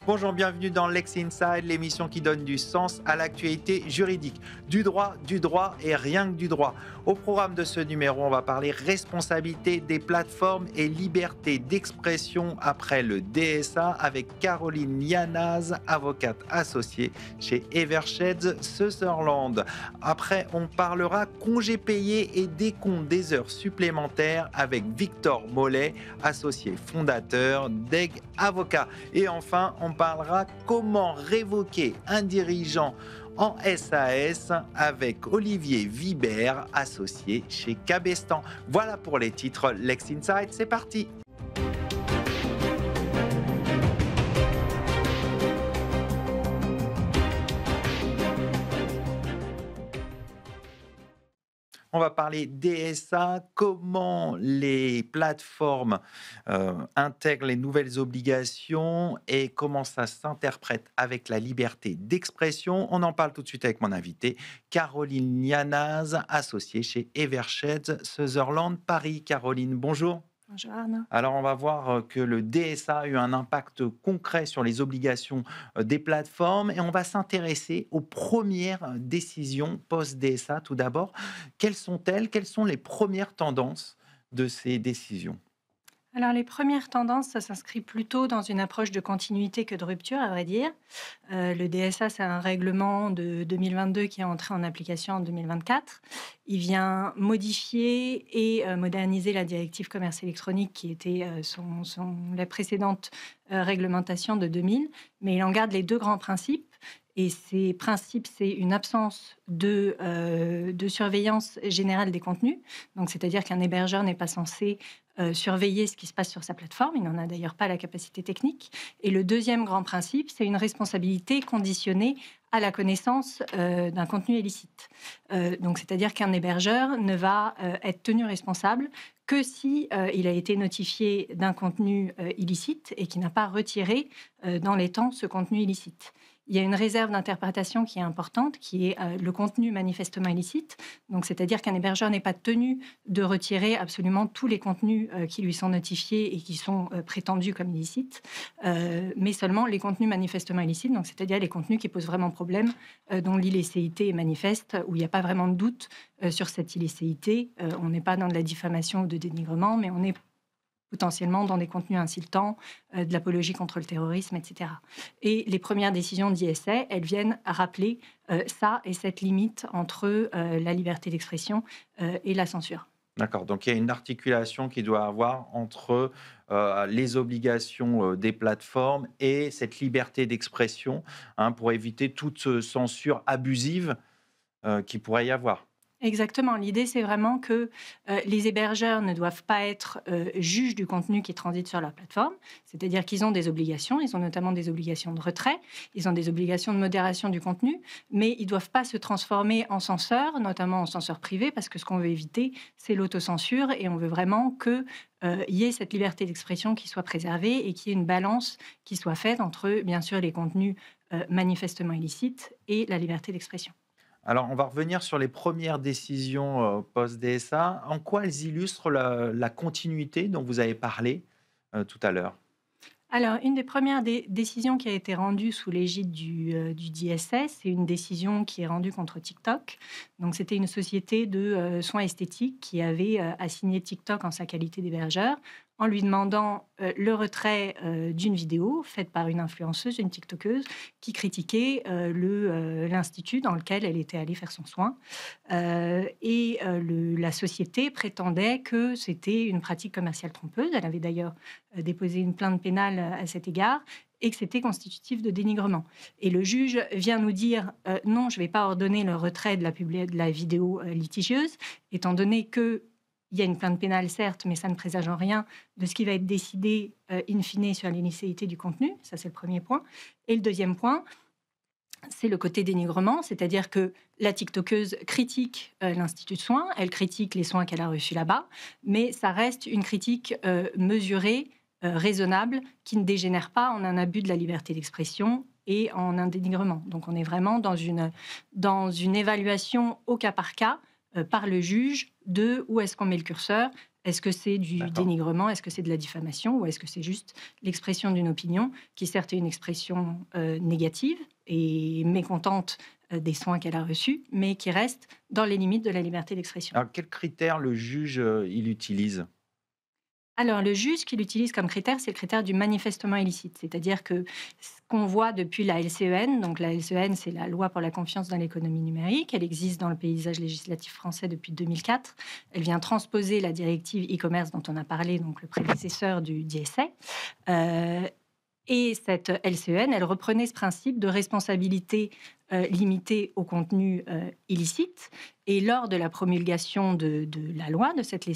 Bonjour, bienvenue dans Lex Inside, l'émission qui donne du sens à l'actualité juridique. Du droit et rien que du droit. Au programme de ce numéro, on va parler responsabilité des plateformes et liberté d'expression après le DSA avec Caroline Lianaz, avocate associée chez Eversheds Sutherland. Après, on parlera congés payés et décompte des heures supplémentaires avec Victor Mollet, associé fondateur d'Egg Avocat. Et enfin, on parlera comment révoquer un dirigeant en SAS avec Olivier Vibert, associé chez Cabestan. Voilà pour les titres. Lex Inside, c'est parti. On va parler DSA, comment les plateformes intègrent les nouvelles obligations et comment ça s'interprète avec la liberté d'expression. On en parle tout de suite avec mon invité, Caroline Lianaz, associée chez Eversheds Sutherland Paris. Caroline, bonjour. Bonjour Arnaud. Alors, on va voir que le DSA a eu un impact concret sur les obligations des plateformes et on va s'intéresser aux premières décisions post-DSA. Tout d'abord, quelles sont-elles? Quelles sont les premières tendances de ces décisions? Alors les premières tendances, ça s'inscrit plutôt dans une approche de continuité que de rupture, à vrai dire. Le DSA, c'est un règlement de 2022 qui est entré en application en 2024. Il vient modifier et moderniser la directive commerce électronique qui était la précédente réglementation de 2000, mais il en garde les deux grands principes. Et ces principes, c'est une absence de surveillance générale des contenus. Donc, c'est-à-dire qu'un hébergeur n'est pas censé surveiller ce qui se passe sur sa plateforme. Il n'en a d'ailleurs pas la capacité technique. Et le deuxième grand principe, c'est une responsabilité conditionnée à la connaissance d'un contenu illicite. Donc, c'est-à-dire qu'un hébergeur ne va être tenu responsable que si il a été notifié d'un contenu illicite et qui n'a pas retiré dans les temps ce contenu illicite. Il y a une réserve d'interprétation qui est importante, qui est le contenu manifestement illicite. Donc, c'est-à-dire qu'un hébergeur n'est pas tenu de retirer absolument tous les contenus qui lui sont notifiés et qui sont prétendus comme illicites, mais seulement les contenus manifestement illicites, donc c'est-à-dire les contenus qui posent vraiment problème, dont l'illicéité est manifeste, où il n'y a pas vraiment de doute sur cette illicéité. On n'est pas dans de la diffamation ou de dénigrement, mais on est potentiellement dans des contenus insultants, de l'apologie contre le terrorisme, etc. Et les premières décisions d'ISA, elles viennent rappeler ça et cette limite entre la liberté d'expression et la censure. D'accord, donc il y a une articulation qui doit avoir entre les obligations des plateformes et cette liberté d'expression, pour éviter toute censure abusive qui pourrait y avoir. Exactement. L'idée, c'est vraiment que les hébergeurs ne doivent pas être juges du contenu qui transite sur leur plateforme. C'est-à-dire qu'ils ont des obligations. Ils ont notamment des obligations de retrait. Ils ont des obligations de modération du contenu. Mais ils ne doivent pas se transformer en censeurs, notamment en censeurs privés, parce que ce qu'on veut éviter, c'est l'autocensure. Et on veut vraiment qu'il y ait cette liberté d'expression qui soit préservée et qu'il y ait une balance qui soit faite entre, bien sûr, les contenus manifestement illicites et la liberté d'expression. Alors, on va revenir sur les premières décisions post-DSA. En quoi elles illustrent la continuité dont vous avez parlé tout à l'heure? Alors, une des premières décisions qui a été rendue sous l'égide du DSS, c'est une décision qui est rendue contre TikTok. Donc, c'était une société de soins esthétiques qui avait assigné TikTok en sa qualité d'hébergeur en lui demandant le retrait d'une vidéo faite par une influenceuse, une TikTokeuse, qui critiquait l'institut dans lequel elle était allée faire son soin. La société prétendait que c'était une pratique commerciale trompeuse. Elle avait d'ailleurs déposé une plainte pénale à cet égard et que c'était constitutif de dénigrement. Et le juge vient nous dire non, je ne vais pas ordonner le retrait de la vidéo litigieuse, étant donné que il y a une plainte pénale, certes, mais ça ne présage en rien de ce qui va être décidé in fine sur l'initialité du contenu. Ça, c'est le premier point. Et le deuxième point, c'est le côté dénigrement, c'est-à-dire que la TikTokeuse critique l'Institut de soins, elle critique les soins qu'elle a reçus là-bas, mais ça reste une critique mesurée, raisonnable, qui ne dégénère pas en un abus de la liberté d'expression et en un dénigrement. Donc on est vraiment dans une évaluation au cas par cas par le juge de où est-ce qu'on met le curseur Est-ce que c'est du D'accord. dénigrement? Est-ce que c'est de la diffamation? Ou est-ce que c'est juste l'expression d'une opinion qui, certes, est une expression négative et mécontente des soins qu'elle a reçus, mais qui reste dans les limites de la liberté d'expression? Alors, quels critères le juge il utilise? Alors, le juge qu'il utilise comme critère, c'est le critère du manifestement illicite. C'est-à-dire que ce qu'on voit depuis la LCEN, donc la LCEN, c'est la loi pour la confiance dans l'économie numérique. Elle existe dans le paysage législatif français depuis 2004. Elle vient transposer la directive e-commerce dont on a parlé, donc le prédécesseur du DSA. Et cette LCEN, elle reprenait ce principe de responsabilité limitée au contenu illicite. Et lors de la promulgation de la loi, de cette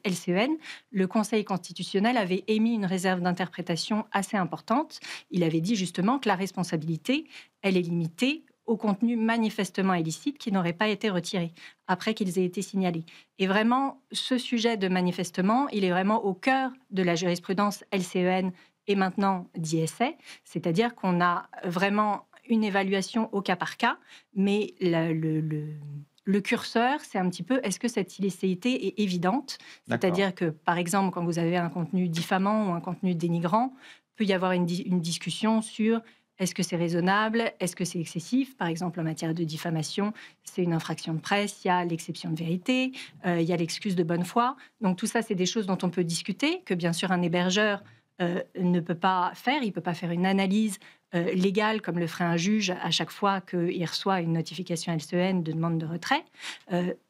LCEN, le Conseil constitutionnel avait émis une réserve d'interprétation assez importante. Il avait dit justement que la responsabilité, elle est limitée au contenu manifestement illicite qui n'aurait pas été retiré après qu'ils aient été signalés. Et vraiment, ce sujet de manifestement, il est vraiment au cœur de la jurisprudence LCEN et maintenant DSA, c'est-à-dire qu'on a vraiment une évaluation au cas par cas, mais le curseur, c'est un petit peu, est-ce que cette illicéité est évidente? D'accord. C'est-à-dire que, par exemple, quand vous avez un contenu diffamant ou un contenu dénigrant, peut y avoir une discussion sur est-ce que c'est raisonnable, est-ce que c'est excessif? Par exemple, en matière de diffamation, c'est une infraction de presse, il y a l'exception de vérité, il y a l'excuse de bonne foi. Donc tout ça, c'est des choses dont on peut discuter, que bien sûr un hébergeur ne peut pas faire. Il ne peut pas faire une analyse légale comme le ferait un juge à chaque fois qu'il reçoit une notification LCEN de demande de retrait.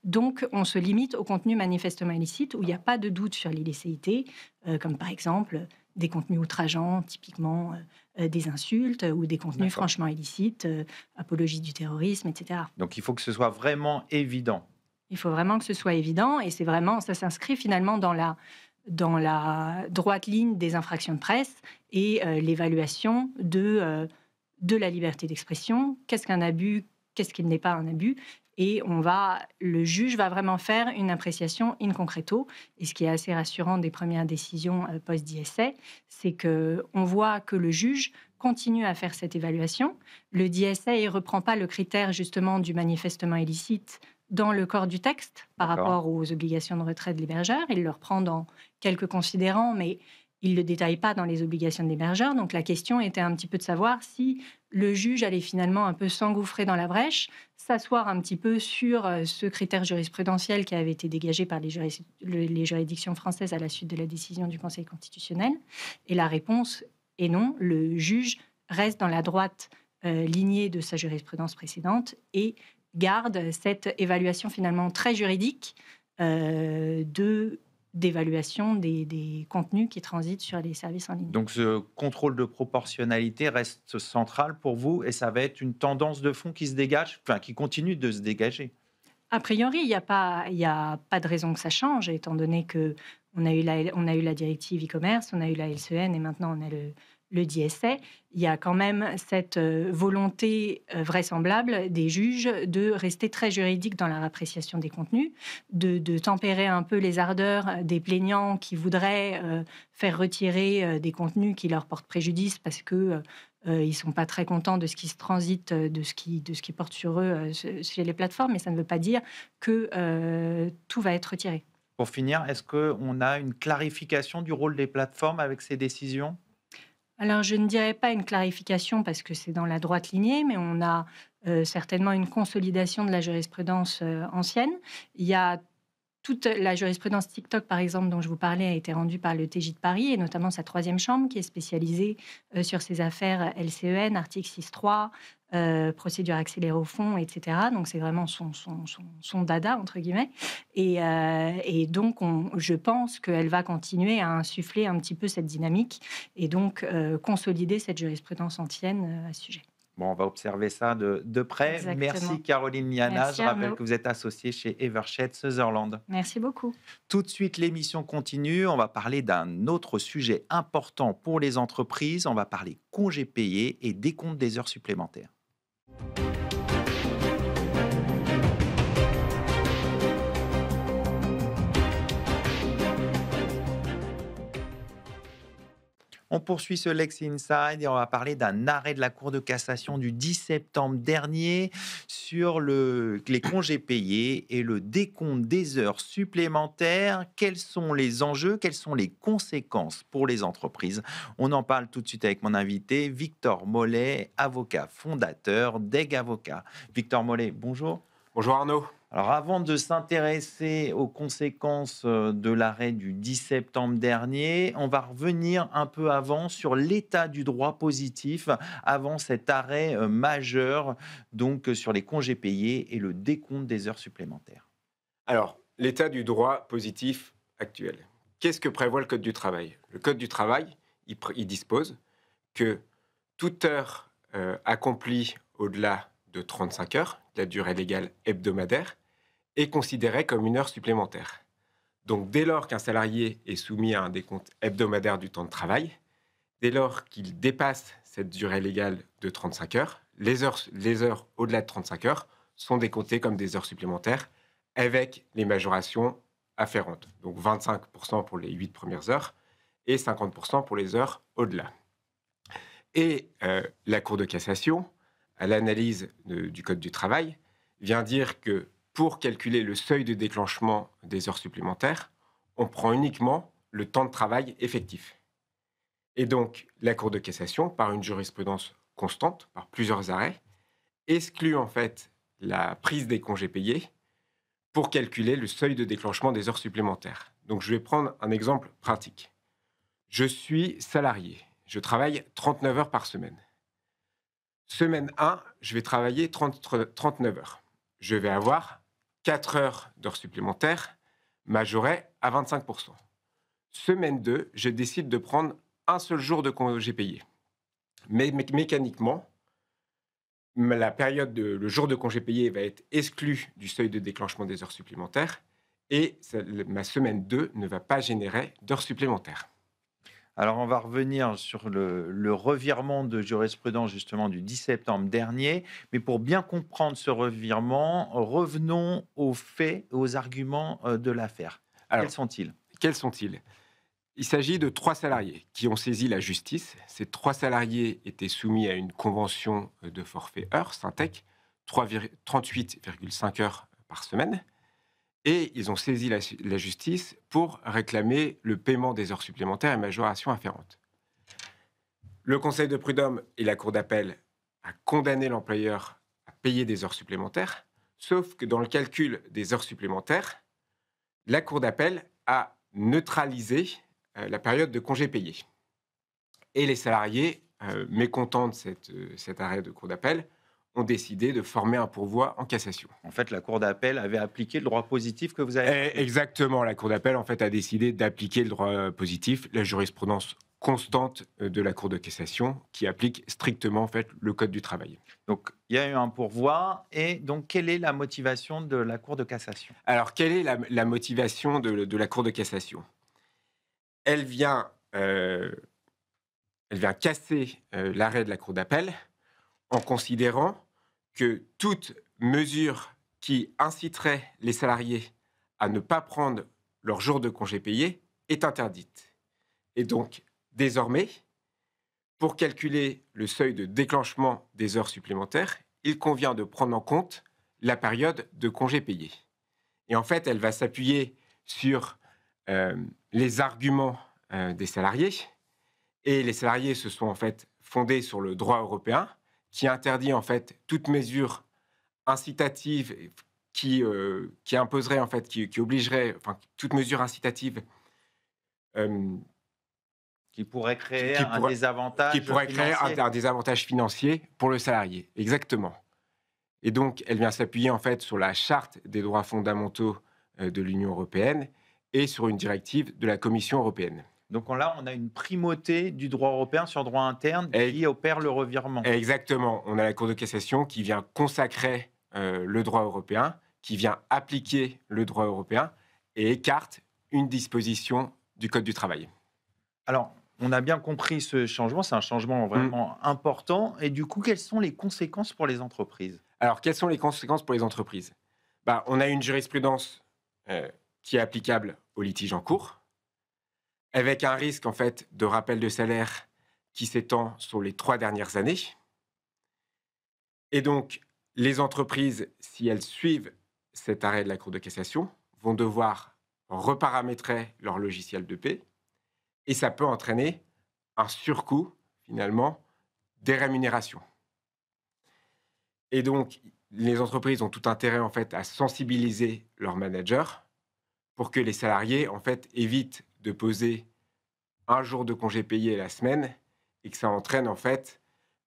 Donc, on se limite au contenu manifestement illicite où il n'y a pas de doute sur l'illicéité, comme par exemple des contenus outrageants, typiquement des insultes, ou des contenus D'accord. franchement illicites, apologie du terrorisme, etc. Donc, il faut que ce soit vraiment évident. Il faut vraiment que ce soit évident et c'est vraiment, ça s'inscrit finalement dans la droite ligne des infractions de presse et l'évaluation de la liberté d'expression. Qu'est-ce qu'un abus? Qu'est-ce qu'il n'est pas un abus? Et le juge va vraiment faire une appréciation in concreto. Et ce qui est assez rassurant des premières décisions post-DSA, c'est qu'on voit que le juge continue à faire cette évaluation. Le DSA ne reprend pas le critère justement du manifestement illicite dans le corps du texte par D'accord. rapport aux obligations de retrait de l'hébergeur. Il le reprend dans quelques considérants, mais il ne le détaille pas dans les obligations de l'hébergeur. Donc la question était un petit peu de savoir si le juge allait finalement un peu s'engouffrer dans la brèche, s'asseoir un petit peu sur ce critère jurisprudentiel qui avait été dégagé par les juridictions françaises à la suite de la décision du Conseil constitutionnel. Et la réponse est non. Le juge reste dans la droite lignée de sa jurisprudence précédente et garde cette évaluation finalement très juridique d'évaluation des contenus qui transitent sur les services en ligne. Donc, ce contrôle de proportionnalité reste central pour vous et ça va être une tendance de fond qui se dégage, enfin, qui continue de se dégager. A priori, il n'y a pas de raison que ça change, étant donné qu'on a eu la directive e-commerce, on a eu la LCEN et maintenant on a le DSA. Il y a quand même cette volonté vraisemblable des juges de rester très juridiques dans leur appréciation des contenus, de tempérer un peu les ardeurs des plaignants qui voudraient faire retirer des contenus qui leur portent préjudice parce que ils ne sont pas très contents de ce qui se transite, de ce qui porte sur eux chez les plateformes, mais ça ne veut pas dire que tout va être retiré. Pour finir, est-ce qu'on a une clarification du rôle des plateformes avec ces décisions? Alors, je ne dirais pas une clarification parce que c'est dans la droite lignée, mais on a certainement une consolidation de la jurisprudence ancienne. Il y a toute la jurisprudence TikTok, par exemple, dont je vous parlais, a été rendue par le TJ de Paris, et notamment sa troisième chambre, qui est spécialisée sur ces affaires LCEN, article 6.3, procédure accélérée au fond, etc. Donc, c'est vraiment son dada, entre guillemets. Et donc, je pense qu'elle va continuer à insuffler un petit peu cette dynamique et donc consolider cette jurisprudence ancienne à ce sujet. Bon, on va observer ça de près. Exactement. Merci Caroline Liana. Merci, Je rappelle Arnaud. que vous êtes associée chez Evershed Sutherland. Merci beaucoup. Tout de suite, l'émission continue. On va parler d'un autre sujet important pour les entreprises. On va parler congés payés et décompte des heures supplémentaires. On On poursuit ce Lex Inside et on va parler d'un arrêt de la Cour de cassation du 10 septembre dernier sur les congés payés et le décompte des heures supplémentaires. Quels sont les enjeux, quelles sont les conséquences pour les entreprises? On en parle tout de suite avec mon invité, Victor Mollet, avocat fondateur d'Egg Avocat. Victor Mollet, bonjour. Bonjour Arnaud. Alors avant de s'intéresser aux conséquences de l'arrêt du 10 septembre dernier, on va revenir un peu avant sur l'état du droit positif avant cet arrêt majeur donc sur les congés payés et le décompte des heures supplémentaires. Alors, l'état du droit positif actuel. Qu'est-ce que prévoit le Code du travail? Le Code du travail, il dispose que toute heure accomplie au-delà de 35 heures, la durée légale hebdomadaire, est considérée comme une heure supplémentaire. Donc, dès lors qu'un salarié est soumis à un décompte hebdomadaire du temps de travail, dès lors qu'il dépasse cette durée légale de 35 heures, les heures au-delà de 35 heures sont décomptées comme des heures supplémentaires avec les majorations afférentes. Donc, 25% pour les 8 premières heures et 50% pour les heures au-delà. Et la Cour de cassation, à l'analyse du Code du travail, vient dire que pour calculer le seuil de déclenchement des heures supplémentaires, on prend uniquement le temps de travail effectif. Et donc, la Cour de cassation, par une jurisprudence constante, par plusieurs arrêts, exclut en fait la prise des congés payés pour calculer le seuil de déclenchement des heures supplémentaires. Donc, je vais prendre un exemple pratique. Je suis salarié, je travaille 39 heures par semaine. Semaine 1, je vais travailler 39 heures. Je vais avoir 4 heures d'heures supplémentaires majorées à 25%. Semaine 2, je décide de prendre un seul jour de congé payé. Mais mécaniquement, le jour de congé payé va être exclu du seuil de déclenchement des heures supplémentaires et ma semaine 2 ne va pas générer d'heures supplémentaires. Alors, on va revenir sur le revirement de jurisprudence justement du 10 septembre dernier. Mais pour bien comprendre ce revirement, revenons aux faits, aux arguments de l'affaire. Quels sont-ils? Il s'agit de 3 salariés qui ont saisi la justice. Ces 3 salariés étaient soumis à une convention de forfait heures, Syntec, 38,5 heures par semaine. Et ils ont saisi la justice pour réclamer le paiement des heures supplémentaires et majorations afférentes. Le Conseil de prud'homme et la Cour d'appel a condamné l'employeur à payer des heures supplémentaires, sauf que dans le calcul des heures supplémentaires, la Cour d'appel a neutralisé la période de congé payé. Et les salariés, mécontents de cet arrêt de Cour d'appel, ont décidé de former un pourvoi en cassation. En fait, la Cour d'appel avait appliqué le droit positif que vous avez... Exactement, la Cour d'appel en fait, a décidé d'appliquer le droit positif, la jurisprudence constante de la Cour de cassation, qui applique strictement en fait, le Code du travail. Donc, il y a eu un pourvoi, et donc, quelle est la motivation de la Cour de cassation? Alors, quelle est la motivation de la Cour de cassation? Elle vient casser l'arrêt de la Cour d'appel en considérant que toute mesure qui inciterait les salariés à ne pas prendre leur jour de congé payé est interdite. Et donc, désormais, pour calculer le seuil de déclenchement des heures supplémentaires, il convient de prendre en compte la période de congé payé. Et en fait, elle va s'appuyer sur les arguments des salariés. Et les salariés se sont en fait fondés sur le droit européen qui interdit en fait toute mesure incitative qui imposerait en fait, qui obligerait, enfin toute mesure incitative qui pourrait créer un désavantage financier. Qui pourrait créer un désavantage financier pour le salarié, exactement. Et donc, elle vient s'appuyer en fait sur la Charte des droits fondamentaux de l'Union européenne et sur une directive de la Commission européenne. Donc là, on a une primauté du droit européen sur le droit interne qui opère le revirement. Exactement. On a la Cour de cassation qui vient consacrer le droit européen, qui vient appliquer le droit européen et écarte une disposition du Code du travail. Alors, on a bien compris ce changement. C'est un changement vraiment important. Et du coup, quelles sont les conséquences pour les entreprises? Alors, quelles sont les conséquences pour les entreprises? On a une jurisprudence qui est applicable aux litiges en cours, avec un risque en fait de rappel de salaire qui s'étend sur les 3 dernières années. Et donc, les entreprises, si elles suivent cet arrêt de la Cour de cassation, vont devoir reparamétrer leur logiciel de paie et ça peut entraîner un surcoût, finalement, des rémunérations. Et donc, les entreprises ont tout intérêt, en fait, à sensibiliser leurs managers pour que les salariés, en fait, évitent de poser un jour de congé payé la semaine et que ça entraîne, en fait,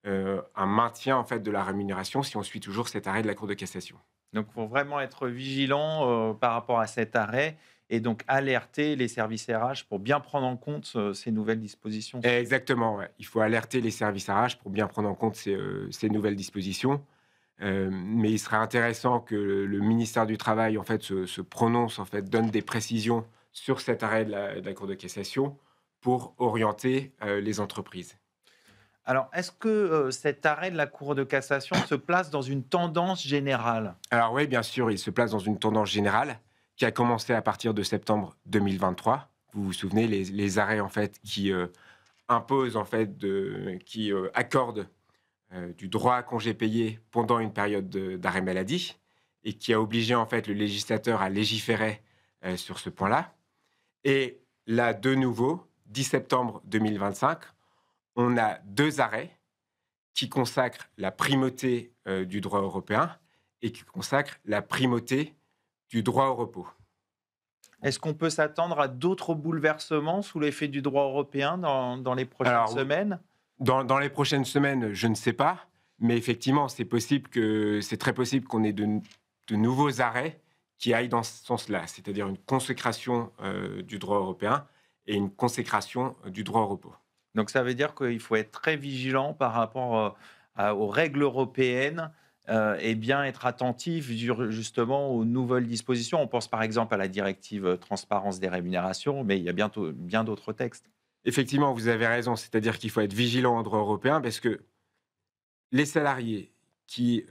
un maintien, en fait, de la rémunération si on suit toujours cet arrêt de la Cour de cassation. Donc, il faut vraiment être vigilant par rapport à cet arrêt et donc alerter les services RH pour bien prendre en compte ces nouvelles dispositions. Exactement, ouais. Il faut alerter les services RH pour bien prendre en compte ces nouvelles dispositions. Mais il serait intéressant que le ministère du Travail, en fait, se prononce, en fait, donne des précisions sur cet arrêt de la Cour de cassation pour orienter les entreprises. Alors, est-ce que cet arrêt de la Cour de cassation se place dans une tendance générale? Alors oui, bien sûr, il se place dans une tendance générale qui a commencé à partir de septembre 2023. Vous vous souvenez, les arrêts, en fait, qui imposent, en fait, qui accordent du droit à congé payé pendant une période d'arrêt maladie et qui a obligé, en fait, le législateur à légiférer sur ce point-là. Et là, de nouveau, 10 septembre 2025, on a 2 arrêts qui consacrent la primauté du droit européen et qui consacrent la primauté du droit au repos. Est-ce qu'on peut s'attendre à d'autres bouleversements sous l'effet du droit européen dans les prochaines semaines? Dans les prochaines semaines, je ne sais pas, mais effectivement, c'est très possible qu'on ait de nouveaux arrêts qui aillent dans ce sens-là, c'est-à-dire une consécration du droit européen et une consécration du droit au repos. Donc ça veut dire qu'il faut être très vigilant par rapport aux règles européennes et bien être attentif justement aux nouvelles dispositions. On pense par exemple à la directive transparence des rémunérations, mais il y a bien d'autres textes. Effectivement, vous avez raison, c'est-à-dire qu'il faut être vigilant au droit européen parce que les salariés qui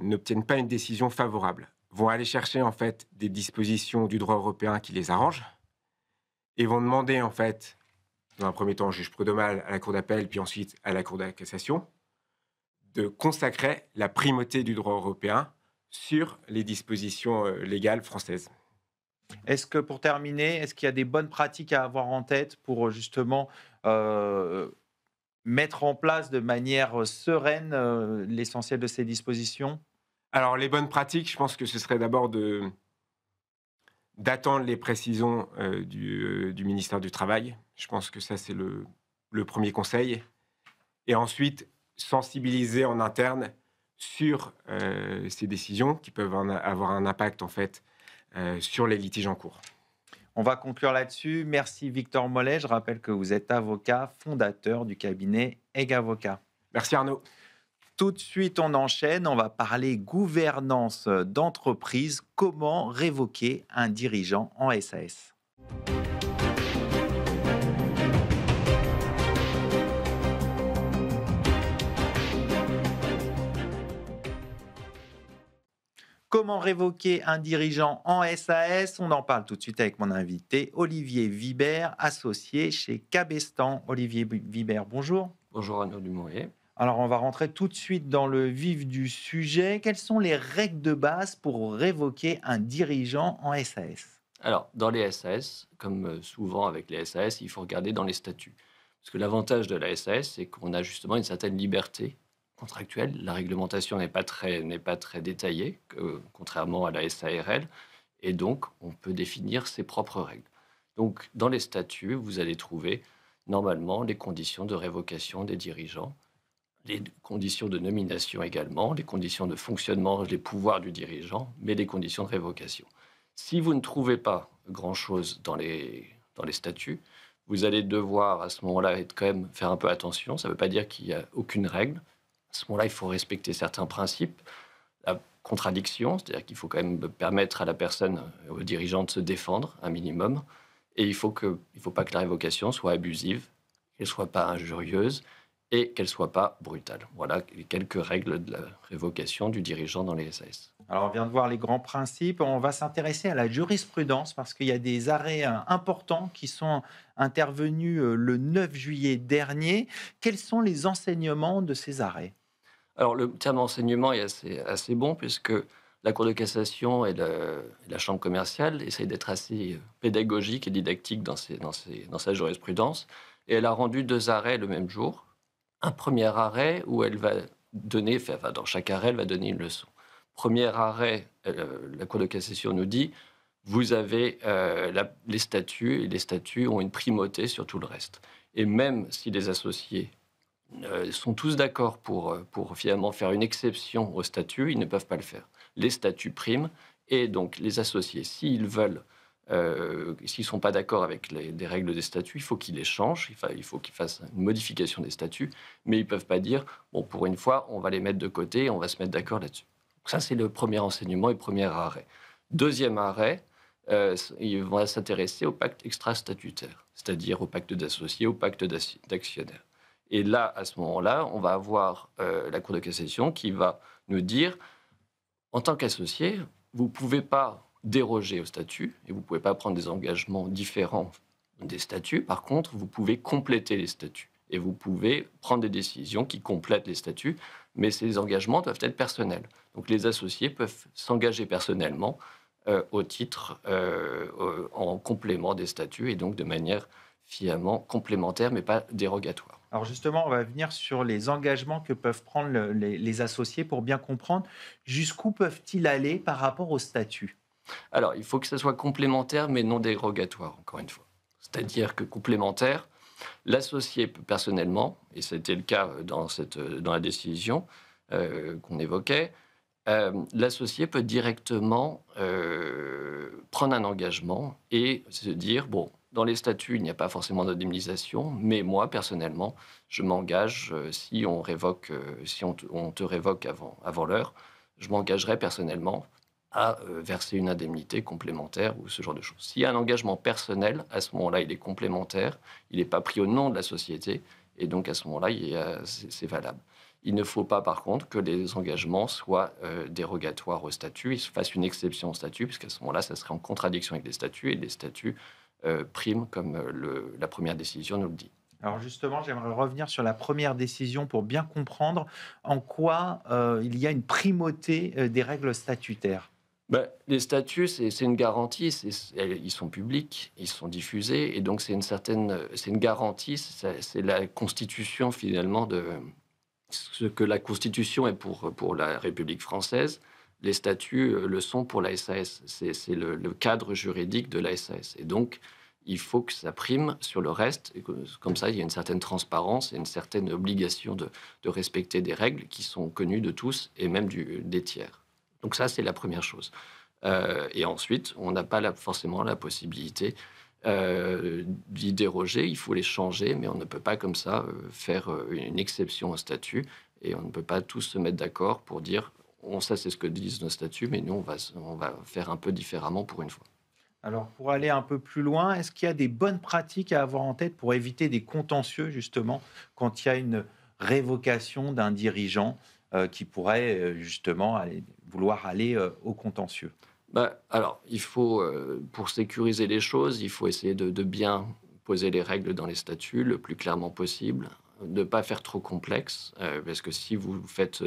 n'obtiennent pas une décision favorable vont aller chercher en fait des dispositions du droit européen qui les arrangent et vont demander en fait, dans un premier temps, au juge prud'homal, à la Cour d'appel, puis ensuite à la Cour de cassation, de consacrer la primauté du droit européen sur les dispositions légales françaises. Est-ce que, pour terminer, est-ce qu'il y a des bonnes pratiques à avoir en tête pour justement mettre en place de manière sereine l'essentiel de ces dispositions? Alors, les bonnes pratiques, je pense que ce serait d'abord d'attendre les précisions du ministère du Travail. Je pense que ça, c'est le premier conseil. Et ensuite, sensibiliser en interne sur ces décisions qui peuvent avoir un impact, en fait, sur les litiges en cours. On va conclure là-dessus. Merci Victor Mollet. Je rappelle que vous êtes avocat, fondateur du cabinet Hague Avocat. Merci Arnaud. Tout de suite, on enchaîne. On va parler gouvernance d'entreprise. Comment révoquer un dirigeant en SAS? Comment révoquer un dirigeant en SAS? On en parle tout de suite avec mon invité, Olivier Vibert, associé chez Cabestan. Olivier Vibert, bonjour. Bonjour Arnaud Dumouriez. Alors, on va rentrer tout de suite dans le vif du sujet. Quelles sont les règles de base pour révoquer un dirigeant en SAS? Alors, dans les SAS, comme souvent avec les SAS, il faut regarder dans les statuts. Parce que l'avantage de la SAS, c'est qu'on a justement une certaine liberté contractuelle. La réglementation n'est pas très détaillée, contrairement à la SARL. Et donc, on peut définir ses propres règles. Donc, dans les statuts, vous allez trouver normalement les conditions de révocation des dirigeants, les conditions de nomination également, les conditions de fonctionnement, les pouvoirs du dirigeant, mais les conditions de révocation. Si vous ne trouvez pas grand-chose dans les statuts, vous allez devoir à ce moment-là quand même faire un peu attention. Ça ne veut pas dire qu'il n'y a aucune règle. À ce moment-là, il faut respecter certains principes. La contradiction, c'est-à-dire qu'il faut quand même permettre à la personne, au dirigeant, de se défendre un minimum. Et il ne faut pas que la révocation soit abusive, qu'elle ne soit pas injurieuse, et qu'elle ne soit pas brutale. Voilà les quelques règles de la révocation du dirigeant dans les SAS. Alors, on vient de voir les grands principes. On va s'intéresser à la jurisprudence parce qu'il y a des arrêts importants qui sont intervenus le 9 juillet dernier. Quels sont les enseignements de ces arrêts? Alors, le terme enseignement est assez bon, puisque la Cour de cassation et la Chambre commerciale essayent d'être assez pédagogique et didactique dans sa jurisprudence. Et elle a rendu 2 arrêts le même jour. Un premier arrêt où elle va donner, enfin, dans chaque arrêt, elle va donner une leçon. Premier arrêt, la Cour de cassation nous dit, vous avez les statuts, et les statuts ont une primauté sur tout le reste. Et même si les associés sont tous d'accord pour finalement faire une exception au statut, ils ne peuvent pas le faire. Les statuts priment, et donc les associés, s'ils veulent, s'ils ne sont pas d'accord avec des règles des statuts, il faut qu'ils les changent, il faut qu'ils fassent une modification des statuts, mais ils ne peuvent pas dire, bon, pour une fois, on va les mettre de côté et on va se mettre d'accord là-dessus. Donc ça, c'est le premier enseignement et premier arrêt. Deuxième arrêt, ils vont s'intéresser au pacte extra-statutaire, c'est-à-dire au pacte d'associés, au pacte d'actionnaires. Et là, à ce moment-là, on va avoir la Cour de cassation qui va nous dire, en tant qu'associé, vous ne pouvez pas déroger au statut et vous ne pouvez pas prendre des engagements différents des statuts. Par contre, vous pouvez compléter les statuts et vous pouvez prendre des décisions qui complètent les statuts, mais ces engagements doivent être personnels. Donc les associés peuvent s'engager personnellement au titre en complément des statuts et donc de manière finalement complémentaire mais pas dérogatoire. Alors justement, on va venir sur les engagements que peuvent prendre les associés pour bien comprendre jusqu'où peuvent-ils aller par rapport au statut. Alors, il faut que ça soit complémentaire, mais non dérogatoire, encore une fois. C'est-à-dire que complémentaire, l'associé peut personnellement, et c'était le cas dans la décision qu'on évoquait, l'associé peut directement prendre un engagement et se dire, bon, dans les statuts, il n'y a pas forcément d'indemnisation, mais moi, personnellement, je m'engage, si on te révoque avant l'heure, je m'engagerai personnellement à verser une indemnité complémentaire ou ce genre de choses. S'il y a un engagement personnel, à ce moment-là, il est complémentaire, il n'est pas pris au nom de la société, et donc à ce moment-là, c'est valable. Il ne faut pas, par contre, que les engagements soient dérogatoires au statut, ils se fassent une exception au statut, puisqu'à ce moment-là, ça serait en contradiction avec les statuts, et les statuts priment, comme la première décision nous le dit. Alors justement, j'aimerais revenir sur la première décision pour bien comprendre en quoi il y a une primauté des règles statutaires. Les statuts, c'est une garantie, ils sont publics, ils sont diffusés, et donc c'est une garantie, c'est la Constitution finalement de ce que la Constitution est pour la République française. Les statuts le sont pour la SAS, c'est le cadre juridique de la SAS, et donc il faut que ça prime sur le reste, et comme ça il y a une certaine transparence et une certaine obligation de respecter des règles qui sont connues de tous et même des tiers. Donc ça, c'est la première chose. Et ensuite, on n'a pas forcément la possibilité d'y déroger. Il faut les changer, mais on ne peut pas comme ça faire une exception au statut. Et on ne peut pas tous se mettre d'accord pour dire, ça c'est ce que disent nos statuts, mais nous, on va faire un peu différemment pour une fois. Alors, pour aller un peu plus loin, est-ce qu'il y a des bonnes pratiques à avoir en tête pour éviter des contentieux, justement, quand il y a une révocation d'un dirigeant qui pourrait, justement, vouloir aller au contentieux? Alors, il faut, pour sécuriser les choses, il faut essayer de bien poser les règles dans les statuts le plus clairement possible, de ne pas faire trop complexe, parce que si vous faites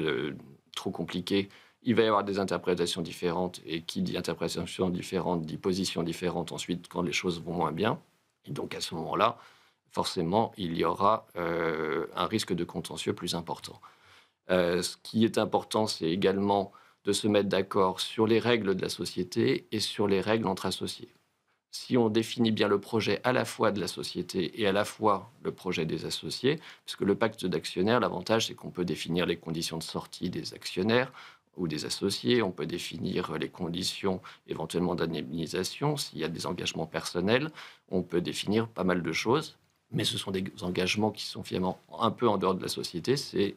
trop compliqué, il va y avoir des interprétations différentes, et qui dit interprétations différentes dit positions différentes ensuite quand les choses vont moins bien. Et donc à ce moment-là, forcément, il y aura un risque de contentieux plus important. Ce qui est important, c'est également de se mettre d'accord sur les règles de la société et sur les règles entre associés. Si on définit bien le projet à la fois de la société et à la fois le projet des associés, puisque le pacte d'actionnaires, l'avantage, c'est qu'on peut définir les conditions de sortie des actionnaires ou des associés, on peut définir les conditions éventuellement d'indemnisation, s'il y a des engagements personnels, on peut définir pas mal de choses. Mais ce sont des engagements qui sont finalement un peu en dehors de la société. C'est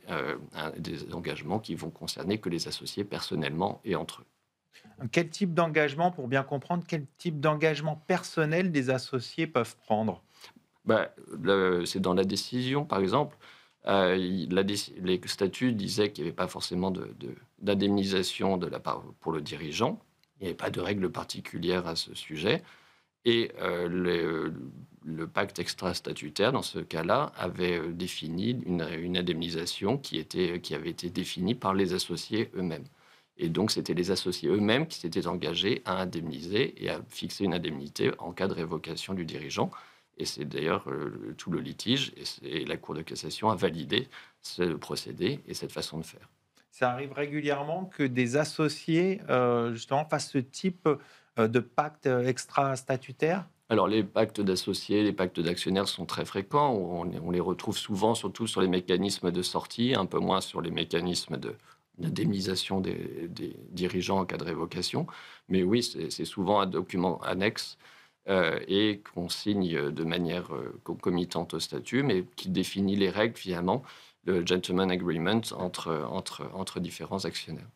des engagements qui vont concerner que les associés personnellement et entre eux. Quel type d'engagement, pour bien comprendre, quel type d'engagement personnel des associés peuvent prendre? C'est dans la décision, par exemple. Les statuts disaient qu'il n'y avait pas forcément d'indemnisation de la part pour le dirigeant. Il n'y avait pas de règles particulières à ce sujet. Et le pacte extra-statutaire, dans ce cas-là, avait défini une indemnisation qui avait été définie par les associés eux-mêmes. Et donc, c'était les associés eux-mêmes qui s'étaient engagés à indemniser et à fixer une indemnité en cas de révocation du dirigeant. Et c'est d'ailleurs tout le litige, et la Cour de cassation a validé ce procédé et cette façon de faire. Ça arrive régulièrement que des associés, justement, fassent ce type de pacte extra-statutaire? Alors, les pactes d'associés, les pactes d'actionnaires sont très fréquents. On les retrouve souvent, surtout sur les mécanismes de sortie, un peu moins sur les mécanismes d'indemnisation des dirigeants en cas de révocation. Mais oui, c'est souvent un document annexe et qu'on signe de manière concomitante au statut, mais qui définit les règles, finalement, le gentleman agreement entre différents actionnaires.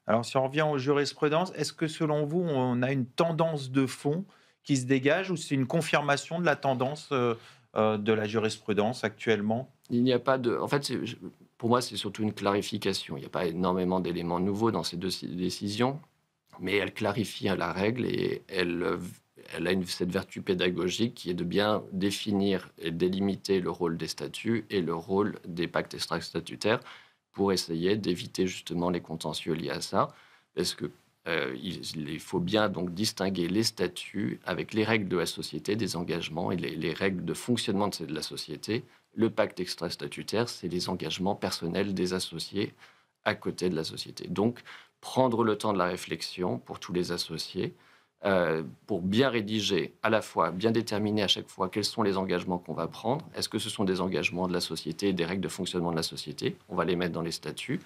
Alors, si on revient aux jurisprudences, est-ce que selon vous, on a une tendance de fond qui se dégage ou c'est une confirmation de la tendance de la jurisprudence actuellement? Il n'y a pas de... En fait, pour moi, c'est surtout une clarification. Il n'y a pas énormément d'éléments nouveaux dans ces deux décisions, mais elle clarifie la règle et elle a cette vertu pédagogique qui est de bien définir et délimiter le rôle des statuts et le rôle des pactes extra-statutaires pour essayer d'éviter justement les contentieux liés à ça, parce que il faut bien donc distinguer les statuts avec les règles de la société, des engagements et les règles de fonctionnement de la société. Le pacte extra-statutaire, c'est les engagements personnels des associés à côté de la société. Donc, prendre le temps de la réflexion pour tous les associés, pour bien rédiger, à la fois bien déterminer à chaque fois quels sont les engagements qu'on va prendre. Est-ce que ce sont des engagements de la société, des règles de fonctionnement de la société? On va les mettre dans les statuts.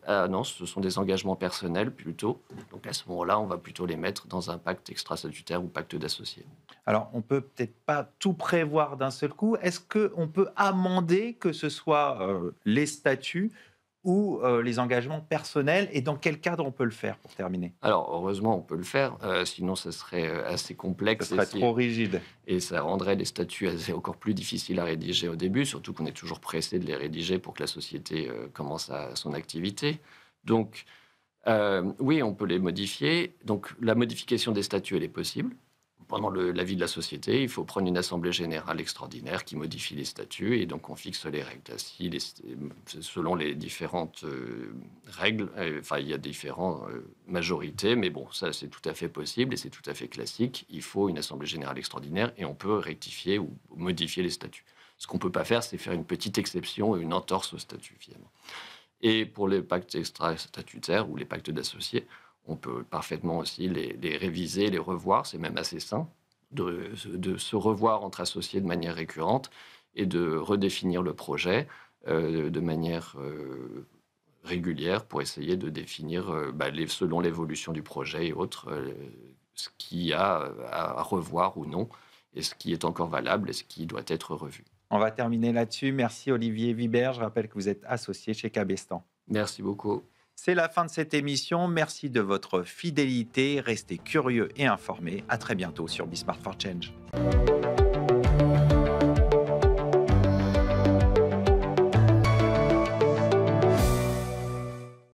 Ah non, ce sont des engagements personnels plutôt. Donc à ce moment-là, on va plutôt les mettre dans un pacte extra-statutaire ou pacte d'associés. Alors, on peut peut-être pas tout prévoir d'un seul coup. Est-ce qu'on peut amender que ce soit les statuts ou les engagements personnels, et dans quel cadre on peut le faire, pour terminer? Alors, heureusement, on peut le faire, sinon ça serait assez complexe. Ce serait trop rigide. Et ça rendrait les statuts encore plus difficiles à rédiger au début, surtout qu'on est toujours pressé de les rédiger pour que la société commence son activité. Donc, oui, on peut les modifier. Donc, la modification des statuts, elle est possible. Pendant la vie de la société, il faut prendre une assemblée générale extraordinaire qui modifie les statuts et donc on fixe les règles. Selon les différentes règles, il y a différentes majorités, mais bon, ça c'est tout à fait possible et c'est tout à fait classique. Il faut une assemblée générale extraordinaire et on peut rectifier ou modifier les statuts. Ce qu'on ne peut pas faire, c'est faire une petite exception et une entorse au statut, finalement. Et pour les pactes extra-statutaires ou les pactes d'associés, on peut parfaitement aussi les réviser, les revoir. C'est même assez sain de se revoir entre associés de manière récurrente et de redéfinir le projet de manière régulière pour essayer de définir, selon l'évolution du projet et autres, ce qu'il y a à revoir ou non, et ce qui est encore valable et ce qui doit être revu. On va terminer là-dessus. Merci Olivier Vibert. Je rappelle que vous êtes associé chez Cabestan. Merci beaucoup. C'est la fin de cette émission. Merci de votre fidélité. Restez curieux et informés. À très bientôt sur Be Smart for Change.